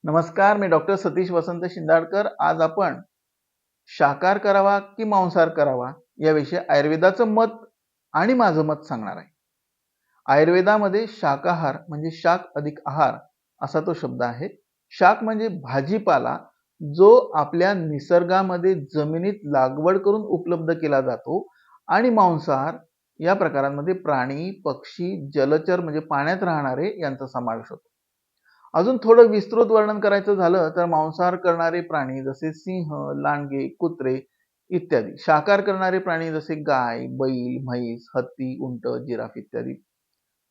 नमस्कार, मी डॉक्टर सतीश वसंत शिंदाडकर. आज आपण शाकाहार करावा की मांसाहार करावा याविषयी आयुर्वेदाचं मत आणि माझं मत सांगणार आहे. आयुर्वेदामध्ये शाकाहार म्हणजे शाक अधिक आहार असा तो शब्द आहे. शाक म्हणजे भाजीपाला जो आपल्या निसर्गामध्ये जमिनीत लागवड करून उपलब्ध केला जातो आणि मांसाहार या प्रकारांमध्ये प्राणी, पक्षी, जलचर म्हणजे पाण्यात राहणारे यांचा समावेश होतो. अजून थोडं विस्तृत वर्णन करायचं झालं तर मांसाहार करणारे प्राणी जसे सिंह, लांडगे, कुत्रे इत्यादी. शाकाहार करणारे प्राणी जसे गाय, बैल, म्हैस, हत्ती, उंट, जिराफ इत्यादी.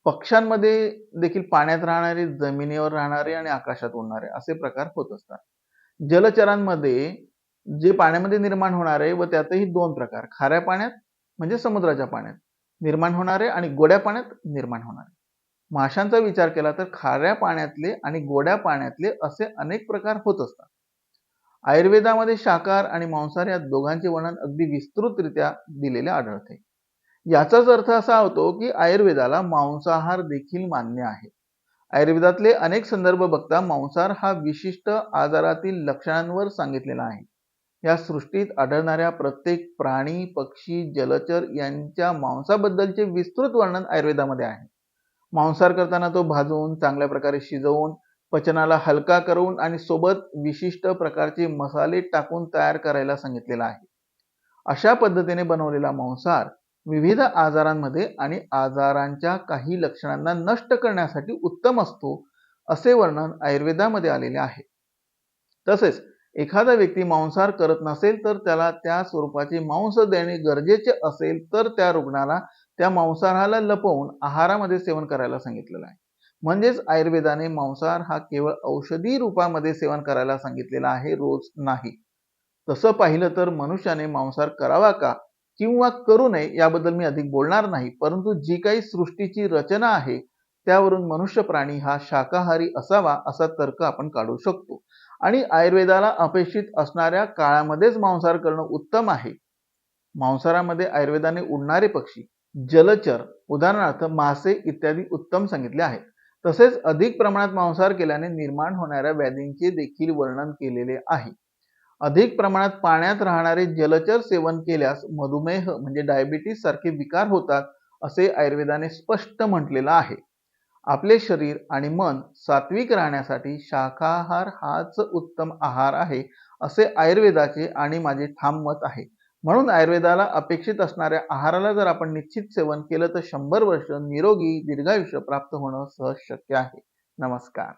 पक्ष्यांमध्ये देखील पाण्यात राहणारे, जमिनीवर राहणारे आणि आकाशात उडणारे असे प्रकार होत असतात. जलचरांमध्ये जे पाण्यामध्ये निर्माण होणारे व त्यातही दोन प्रकार, खाऱ्या पाण्यात म्हणजे समुद्राच्या पाण्यात निर्माण होणारे आणि गोड्या पाण्यात निर्माण होणारे. माशांचा विचार केला तर खाऱ्या पाण्यातले आणि गोड्या पाण्यातले असे अनेक प्रकार होत असतात. आयुर्वेदामध्ये शाकाहार आणि मांसाहार या दोघांचे वर्णन अगदी विस्तृतरित्या दिलेले आढळते. याचाच अर्थ असा होतो की आयुर्वेदाला मांसाहार देखील मान्य आहे. आयुर्वेदातले अनेक संदर्भ बघता मांसाहार हा विशिष्ट आजारातील लक्षणांवर सांगितलेला आहे. या सृष्टीत आढळणाऱ्या प्रत्येक प्राणी, पक्षी, जलचर यांच्या मांसाबद्दलचे विस्तृत वर्णन आयुर्वेदामध्ये आहे. मांसाहार करताना तो भाजून, चांगल्या प्रकारे शिजवून, पचनाला हलका करून आणि सोबत विशिष्ट प्रकारचे मसाले टाकून तयार करायला सांगितलेला आहे. अशा पद्धतीने बनवलेला मांसाहार विविध आजारांमध्ये आणि आजारांच्या काही लक्षणांना नष्ट करण्यासाठी उत्तम असतो, असे वर्णन आयुर्वेदामध्ये आलेले आहे. तसेच एखादा व्यक्ती मांसाहार करत नसेल तर त्याला त्या स्वरूपाचे मांस देणे गरजेचे असेल तर त्या रुग्णाला त्या मांसाहाराला लपवून आहारामध्ये सेवन करायला सांगितलेलं आहे. म्हणजेच आयुर्वेदाने मांसाहार हा केवळ औषधी रूपामध्ये सेवन करायला सांगितलेला आहे, रोज नाही. तसं पाहिलं तर मनुष्याने मांसाहार करावा का किंवा करू नये याबद्दल मी अधिक बोलणार नाही, परंतु जी काही सृष्टीची रचना आहे त्यावरून मनुष्य प्राणी हा शाकाहारी असावा असा तर्क आपण काढू शकतो आणि आयुर्वेदाला अपेक्षित असणाऱ्या काळामध्येच मांसाहार करणं उत्तम आहे. मांसाहारामध्ये आयुर्वेदाने उडणारे पक्षी, जलचर उदाहरणार्थ मासे इत्यादी उत्तम सांगितले आहेत. तसेच अधिक प्रमाणात मांसाहार केल्याने निर्माण होणाऱ्या व्याधींचे देखील वर्णन केलेले आहे. अधिक प्रमाणात पाण्यात राहणारे जलचर सेवन केल्यास मधुमेह म्हणजे डायबिटीस सारखे विकार होतात असे आयुर्वेदाने स्पष्ट म्हटलेलं आहे. आपले शरीर आणि मन सात्विक राहण्यासाठी शाकाहार हाच उत्तम आहार आहे असे आयुर्वेदाचे आणि माझे ठाम मत आहे. म्हणून आयुर्वेदाला अपेक्षित असणाऱ्या आहाराला जर आपण निश्चित सेवन केलं तर 100 वर्ष निरोगी दीर्घायुष्य प्राप्त होणं सहज शक्य आहे. नमस्कार.